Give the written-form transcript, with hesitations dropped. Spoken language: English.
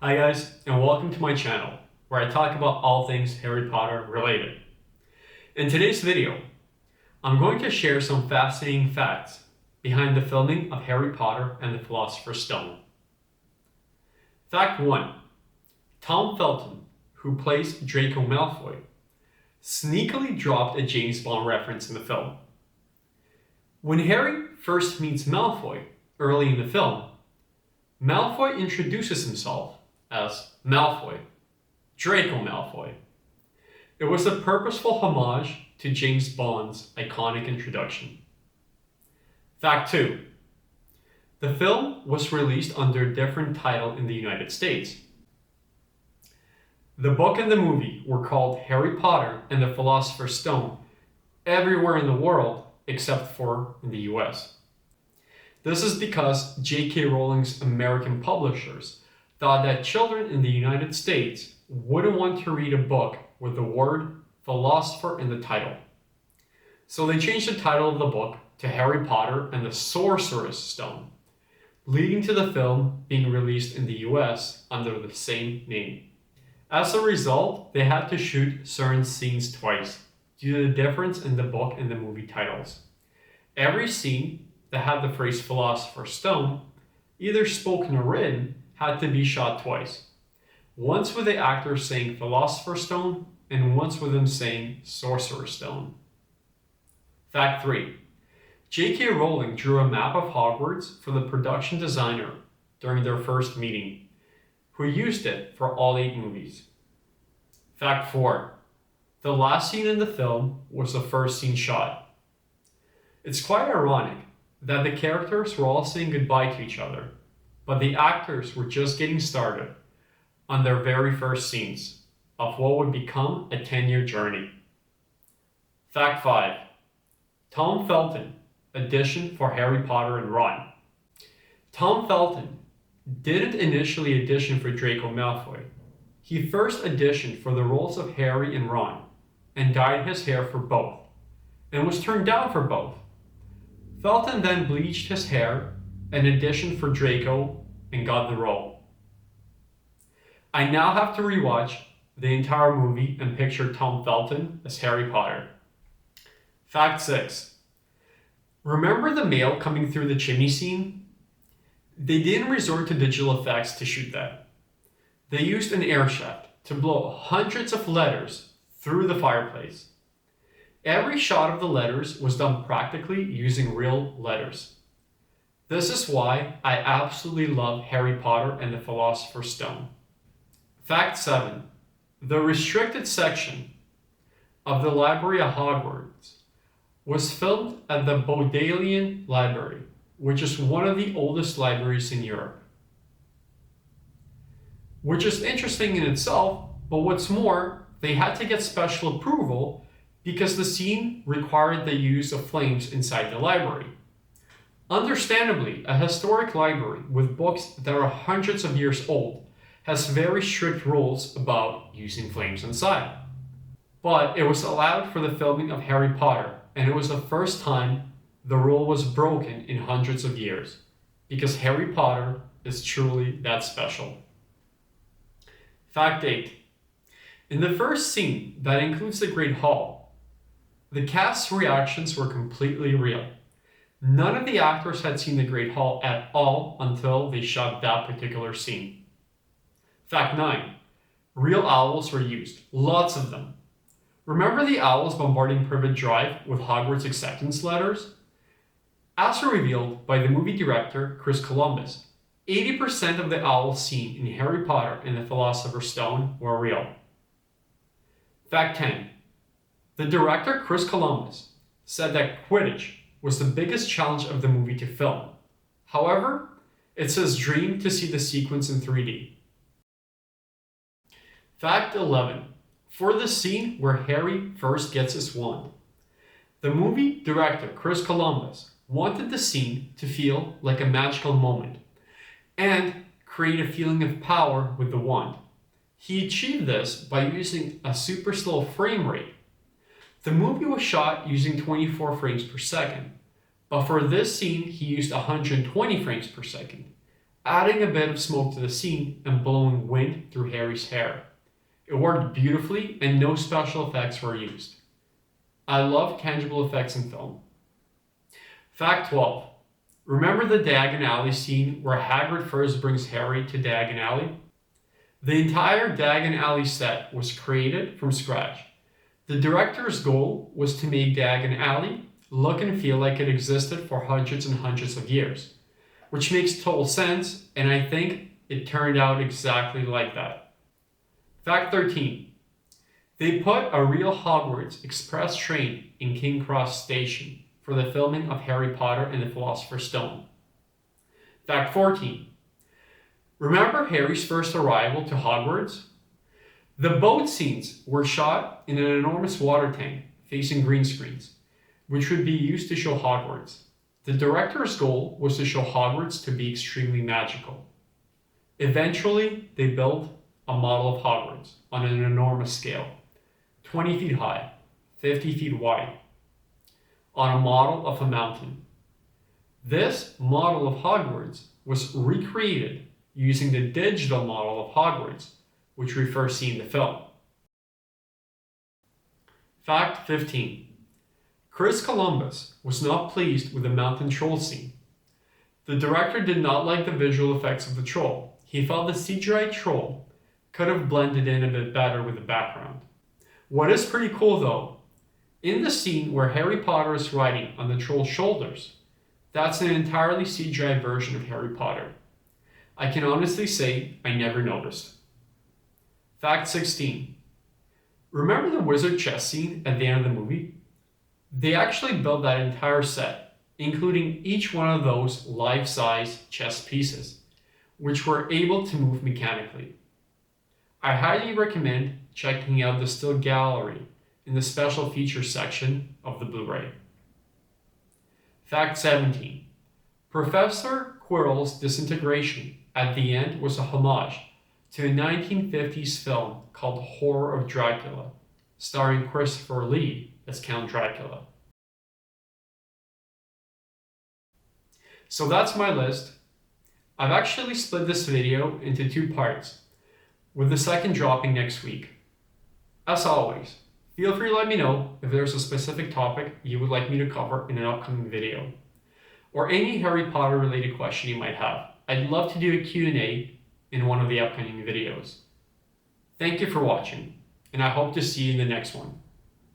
Hi guys, and welcome to my channel, where I talk about all things Harry Potter related. In today's video, I'm going to share some fascinating facts behind the filming of Harry Potter and the Philosopher's Stone. Fact 1. Tom Felton, who plays Draco Malfoy, sneakily dropped a James Bond reference in the film. When Harry first meets Malfoy early in the film, Malfoy introduces himself as Malfoy, Draco Malfoy. It was a purposeful homage to James Bond's iconic introduction. Fact 2. The film was released under a different title in the United States. The book and the movie were called Harry Potter and the Philosopher's Stone everywhere in the world except for in the US. This is because J.K. Rowling's American publishers thought that children in the United States wouldn't want to read a book with the word philosopher in the title. So they changed the title of the book to Harry Potter and the Sorcerer's Stone, leading to the film being released in the US under the same name. As a result, they had to shoot certain scenes twice due to the difference in the book and the movie titles. Every scene that had the phrase Philosopher's Stone, either spoken or written, had to be shot twice. Once with the actors saying Philosopher's Stone, and once with them saying Sorcerer's Stone. Fact 3. J.K. Rowling drew a map of Hogwarts for the production designer during their first meeting, who used it for all 8 movies. Fact 4. The last scene in the film was the first scene shot. It's quite ironic that the characters were all saying goodbye to each other, but the actors were just getting started on their very first scenes of what would become a 10-year journey. Fact 5. Tom Felton auditioned for Harry Potter and Ron. Tom Felton didn't initially audition for Draco Malfoy. He first auditioned for the roles of Harry and Ron and dyed his hair for both, and was turned down for both. Felton then bleached his hair and auditioned for Draco and got the role. I now have to rewatch the entire movie and picture Tom Felton as Harry Potter. Fact 6. Remember the mail coming through the chimney scene? They didn't resort to digital effects to shoot that. They used an air shaft to blow hundreds of letters through the fireplace. Every shot of the letters was done practically using real letters. This is why I absolutely love Harry Potter and the Philosopher's Stone. Fact 7. The restricted section of the library at Hogwarts was filmed at the Bodleian Library, which is one of the oldest libraries in Europe. Which is interesting in itself, but what's more, they had to get special approval because the scene required the use of flames inside the library. Understandably, a historic library with books that are hundreds of years old has very strict rules about using flames inside. But it was allowed for the filming of Harry Potter, and it was the first time the rule was broken in hundreds of years, because Harry Potter is truly that special. Fact 8. In the first scene that includes the Great Hall, the cast's reactions were completely real. None of the actors had seen the Great Hall at all until they shot that particular scene. Fact 9. Real owls were used, lots of them. Remember the owls bombarding Privet Drive with Hogwarts acceptance letters? As revealed by the movie director Chris Columbus, 80% of the owls seen in Harry Potter and the Philosopher's Stone were real. Fact 10. The director Chris Columbus said that Quidditch was the biggest challenge of the movie to film. However, it's his dream to see the sequence in 3D. Fact 11. For the scene where Harry first gets his wand, the movie director Chris Columbus wanted the scene to feel like a magical moment and create a feeling of power with the wand. He achieved this by using a super slow frame rate. The movie was shot using 24 frames per second, but for this scene he used 120 frames per second, adding a bit of smoke to the scene and blowing wind through Harry's hair. It worked beautifully and no special effects were used. I love tangible effects in film. Fact 12. Remember the Diagon Alley scene where Hagrid first brings Harry to Diagon Alley? The entire Diagon Alley set was created from scratch. The director's goal was to make Diagon Alley look and feel like it existed for hundreds and hundreds of years, which makes total sense, and I think it turned out exactly like that. Fact 13. They put a real Hogwarts Express train in King Cross Station for the filming of Harry Potter and the Philosopher's Stone. Fact 14. Remember Harry's first arrival to Hogwarts? The boat scenes were shot in an enormous water tank facing green screens, which would be used to show Hogwarts. The director's goal was to show Hogwarts to be extremely magical. Eventually, they built a model of Hogwarts on an enormous scale, 20 feet high, 50 feet wide, on a model of a mountain. This model of Hogwarts was recreated using the digital model of Hogwarts, which we first see in the film. Fact 15. Chris Columbus was not pleased with the mountain troll scene. The director did not like the visual effects of the troll. He felt the CGI troll could have blended in a bit better with the background. What is pretty cool though, in the scene where Harry Potter is riding on the troll's shoulders, that's an entirely CGI version of Harry Potter. I can honestly say I never noticed. Fact 16. Remember the wizard chess scene at the end of the movie? They actually built that entire set, including each one of those life-size chess pieces, which were able to move mechanically. I highly recommend checking out the still gallery in the special features section of the Blu-ray. Fact 17. Professor Quirrell's disintegration at the end was a homage to a 1950s film called Horror of Dracula, starring Christopher Lee as Count Dracula. So that's my list. I've actually split this video into 2 parts, with the second dropping next week. As always, feel free to let me know if there's a specific topic you would like me to cover in an upcoming video, or any Harry Potter related question you might have. I'd love to do a Q&A in one of the upcoming videos. Thank you for watching, and I hope to see you in the next one.